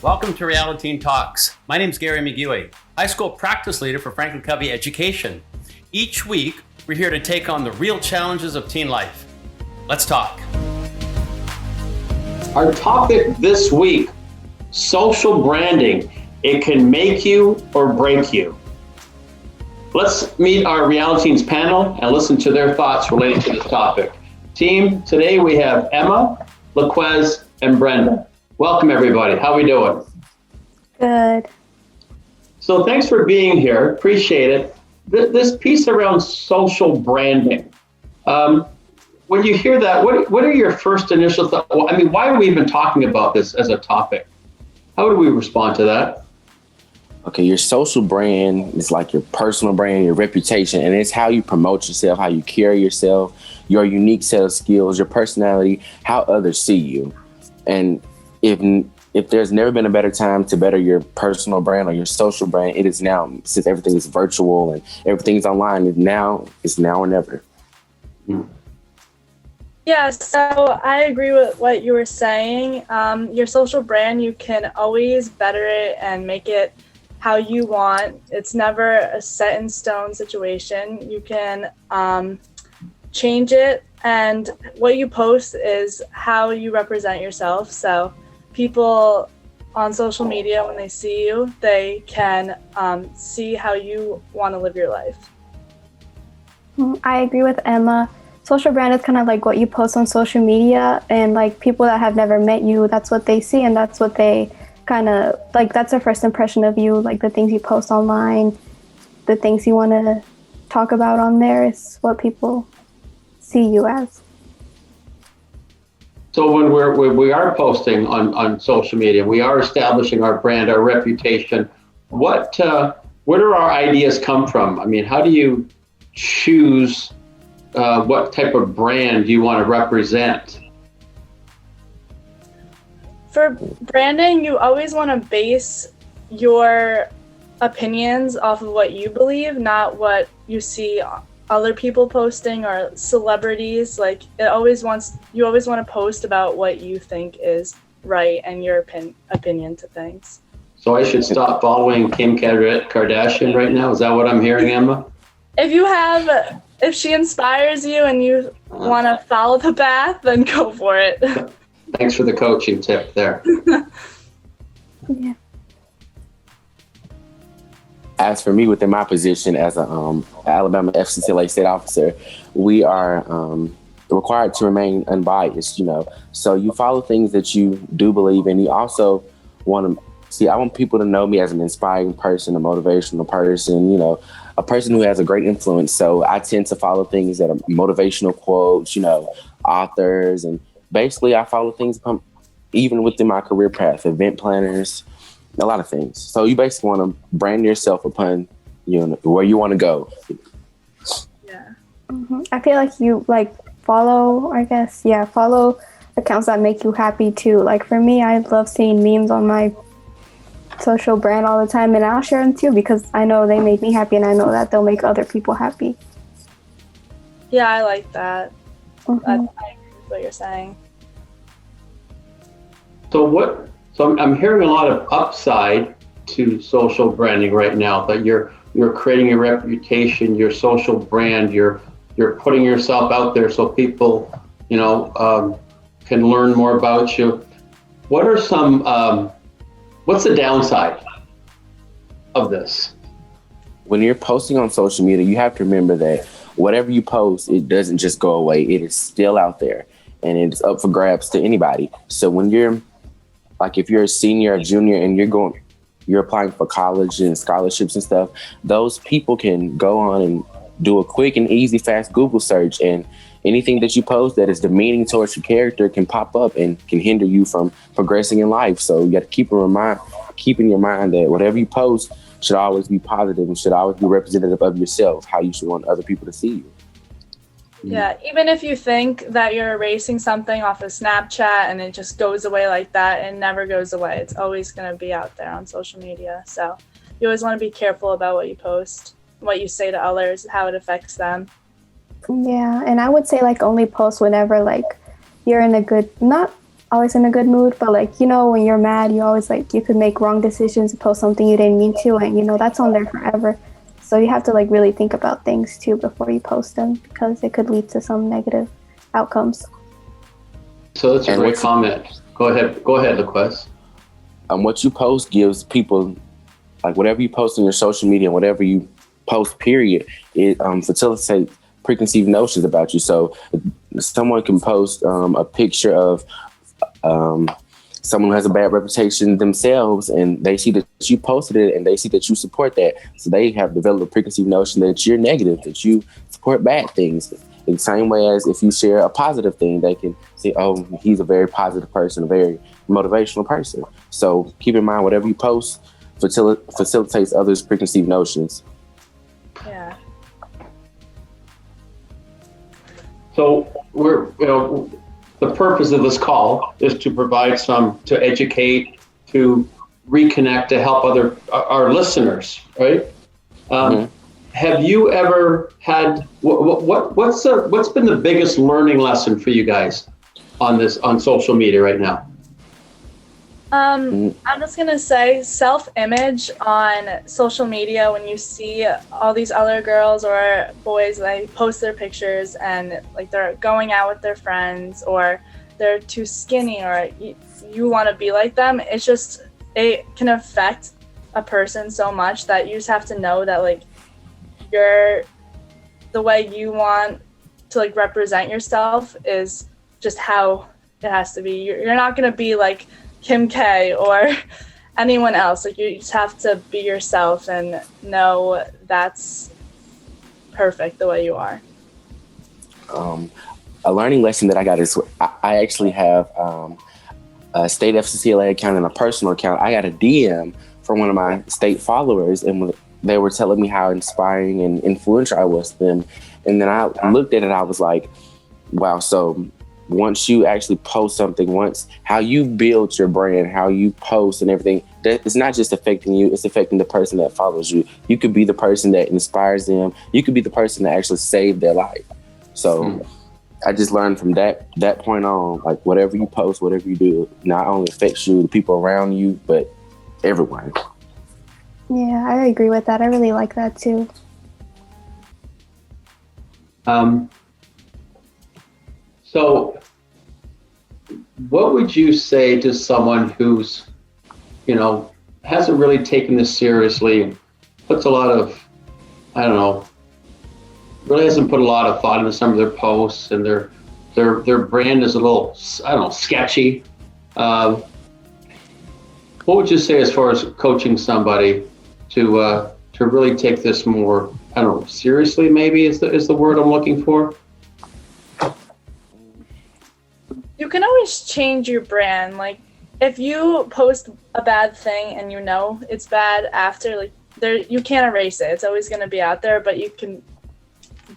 Welcome to Realiteen Talks. My name is Gary McGuey, high school practice leader for FranklinCovey Education. Each week, we're here to take on the real challenges of teen life. Let's talk. Our topic this week, social branding. It can make you or break you. Let's meet our Realiteen's panel and listen to their thoughts related to this topic. Team, today we have Emma, LaQuez, and Brenda. Welcome, everybody. How are we doing? Good. So thanks for being here. Appreciate it. This piece around social branding. When you hear that, what are your first initial thoughts? I mean, why are we even talking about this as a topic? How do we respond to that? Okay, your social brand is like your personal brand, your reputation, and it's how you promote yourself, how you carry yourself, your unique set of skills, your personality, how others see you. And if there's never been a better time to better your personal brand or your social brand, it is now. Since everything is virtual and everything is online, it's now or never. Yeah, so I agree with what you were saying. Your social brand, you can always better it and make it how you want. It's never a set in stone situation. You can change it, and what you post is how you represent yourself. So people on social media, when they see you, they can see how you want to live your life. I agree with Emma. Social brand is kind of like what you post on social media, and like people that have never met you, that's what they see, and that's what they kind of like, that's their first impression of you. Like the things you post online, the things you want to talk about on there is what people see you as. So when we are posting on social media, we are establishing our brand, our reputation. Where do our ideas come from? I mean, how do you choose what type of brand you want to represent? For branding, you always want to base your opinions off of what you believe, not what you see other people posting or celebrities. Like you always want to post about what you think is right and your opinion to things. So I should stop following Kim Kardashian right now? Is that what I'm hearing, Emma? If she inspires you and you want to follow the path, then go for it. Thanks for the coaching tip there. Yeah. As for me, within my position as a Alabama FCCLA state officer, we are required to remain unbiased, So you follow things that you do believe in. You also want to I want people to know me as an inspiring person, a motivational person, a person who has a great influence. So I tend to follow things that are motivational quotes, authors, and basically I follow things even within my career path, event planners, a lot of things. So you basically want to brand yourself upon where you want to go. Yeah. Mm-hmm. I feel like you follow accounts that make you happy too. Like for me, I love seeing memes on my social brand all the time, and I'll share them too because I know they make me happy and I know that they'll make other people happy. Yeah, I like that. Mm-hmm. I agree with what you're saying. So I'm hearing a lot of upside to social branding right now, that you're creating a reputation, your social brand, you're putting yourself out there so people, can learn more about you. What are what's the downside of this? When you're posting on social media, you have to remember that whatever you post, it doesn't just go away. It is still out there and it's up for grabs to anybody. So when if you're a senior or junior and you're applying for college and scholarships and stuff, those people can go on and do a quick and easy, fast Google search, and anything that you post that is demeaning towards your character can pop up and can hinder you from progressing in life. So you got to keep in your mind that whatever you post should always be positive and should always be representative of yourself, how you should want other people to see you. Yeah, even if you think that you're erasing something off of Snapchat and it just goes away like that, it never goes away. It's always going to be out there on social media. So you always want to be careful about what you post, what you say to others, how it affects them. Yeah, and I would say only post whenever you're in a good, not always in a good mood, but like, you know, when you're mad, you always like, you could make wrong decisions, post something you didn't mean to, and you know, that's on there forever. So you have to like really think about things too before you post them, because it could lead to some negative outcomes. So that's a great comment. Go ahead, LaQuest. What you post gives people, like whatever you post on your social media, whatever you post, period, it facilitates preconceived notions about you. So someone can post a picture of someone who has a bad reputation themselves, and they see that you posted it and they see that you support that. So they have developed a preconceived notion that you're negative, that you support bad things. In the same way as if you share a positive thing, they can say, oh, he's a very positive person, a very motivational person. So keep in mind, whatever you post facilitates others' preconceived notions. Yeah. So the purpose of this call is to provide to educate, to reconnect, to help our listeners, right? Have you ever had, what's been the biggest learning lesson for you guys on social media right now? I'm just gonna say self-image on social media. When you see all these other girls or boys, they post their pictures and like they're going out with their friends, or they're too skinny, or you want to be like them. It can affect a person so much that you just have to know that like the way you want to like represent yourself is just how it has to be. You're not gonna be like Kim K or anyone else. Like, you just have to be yourself and know that's perfect the way you are. A learning lesson that I got is I actually have a state FCCLA account and a personal account. I got a DM from one of my state followers, and they were telling me how inspiring and influential I was to them. And then I looked at it, I was like, wow, so once you actually post something, how you build your brand, how you post and everything, that it's not just affecting you, it's affecting the person that follows you. You could be the person that inspires them. You could be the person that actually saved their life. So I just learned from that point on, like whatever you post, whatever you do, not only affects you, the people around you, but everyone. Yeah, I agree with that. I really like that too. So what would you say to someone who's, hasn't really taken this seriously, puts a lot of, really hasn't put a lot of thought into some of their posts, and their brand is a little, sketchy. What would you say as far as coaching somebody to really take this more, seriously, maybe is the word I'm looking for? You can always change your brand. Like, if you post a bad thing and you know it's bad after, like, you can't erase it. It's always going to be out there, but you can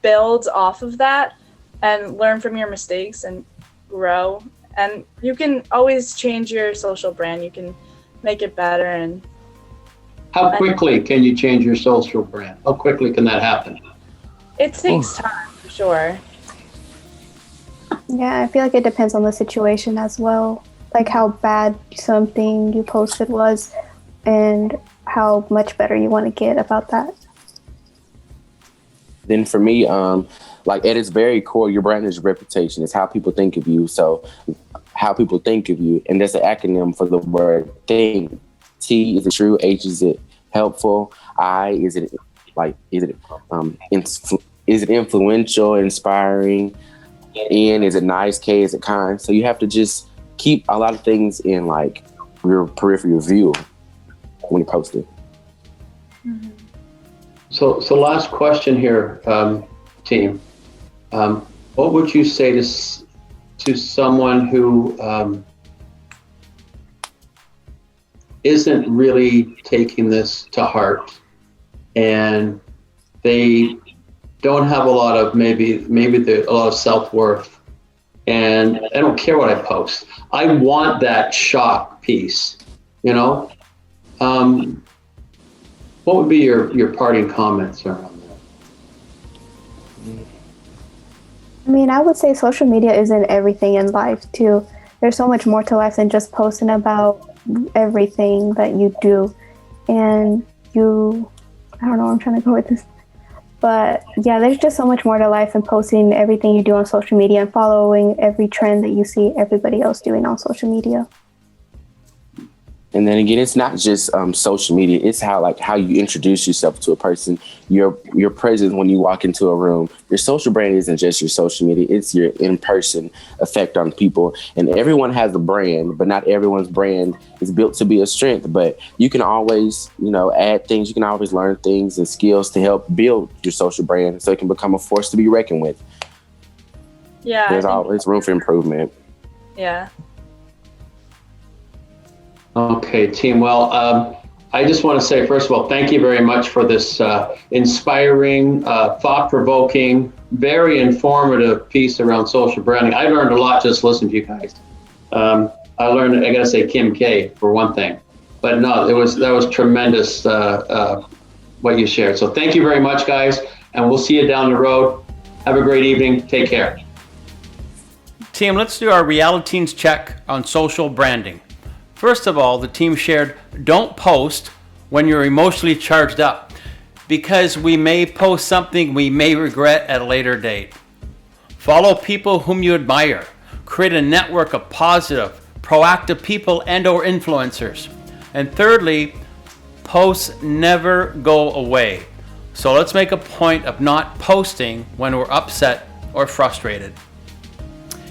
build off of that and learn from your mistakes and grow. And you can always change your social brand. You can make it better. And how quickly can you change your social brand? How quickly can that happen? It takes time, for sure. Yeah, I feel like it depends on the situation as well, like how bad something you posted was and how much better you want to get about that. Then for me, like at its very core, your brand is your reputation. It's how people think of you. So how people think of you, and that's an acronym for the word think. T, is it true? H, is it helpful? I, is it influential, inspiring? N, is it nice? K, is it kind? So you have to just keep a lot of things in like your peripheral view when you post it. Mm-hmm. So last question here, team. What would you say to someone who isn't really taking this to heart, and they don't have a lot of maybe a lot of self-worth, and I don't care what I post. I want that shock piece, What would be your parting comments around that? I mean, I would say social media isn't everything in life too. there's so much more to life than just posting about everything that you do. And I don't know where I'm trying to go with this. But yeah, there's just so much more to life than posting everything you do on social media and following every trend that you see everybody else doing on social media. And then again, it's not just social media. It's how you introduce yourself to a person, your presence when you walk into a room. Your social brand isn't just your social media. It's your in-person effect on people. And everyone has a brand, but not everyone's brand is built to be a strength. But you can always, add things. You can always learn things and skills to help build your social brand so it can become a force to be reckoned with. Yeah. There's always room for improvement. Yeah. Okay, team. Well, I just want to say, first of all, thank you very much for this inspiring, thought-provoking, very informative piece around social branding. I learned a lot just listening to you guys. I learned, I got to say, Kim K for one thing. But no, that was tremendous what you shared. So thank you very much, guys, and we'll see you down the road. Have a great evening. Take care. Team, let's do our Realiteen check on social branding. First of all, the team shared, don't post when you're emotionally charged up, because we may post something we may regret at a later date. Follow people whom you admire. Create a network of positive, proactive people and or influencers. And thirdly, posts never go away. So let's make a point of not posting when we're upset or frustrated.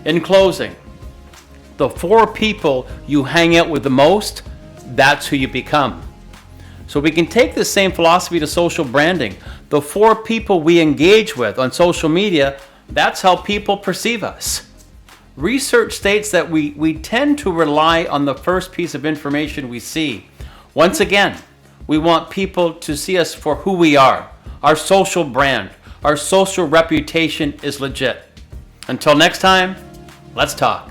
In closing, the 4 people you hang out with the most, that's who you become. So we can take the same philosophy to social branding. The 4 people we engage with on social media, that's how people perceive us. Research states that we tend to rely on the first piece of information we see. Once again, we want people to see us for who we are. Our social brand, our social reputation is legit. Until next time, let's talk.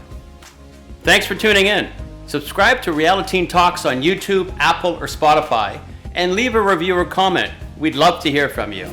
Thanks for tuning in. Subscribe to Realiteen Talks on YouTube, Apple, or Spotify, and leave a review or comment. We'd love to hear from you.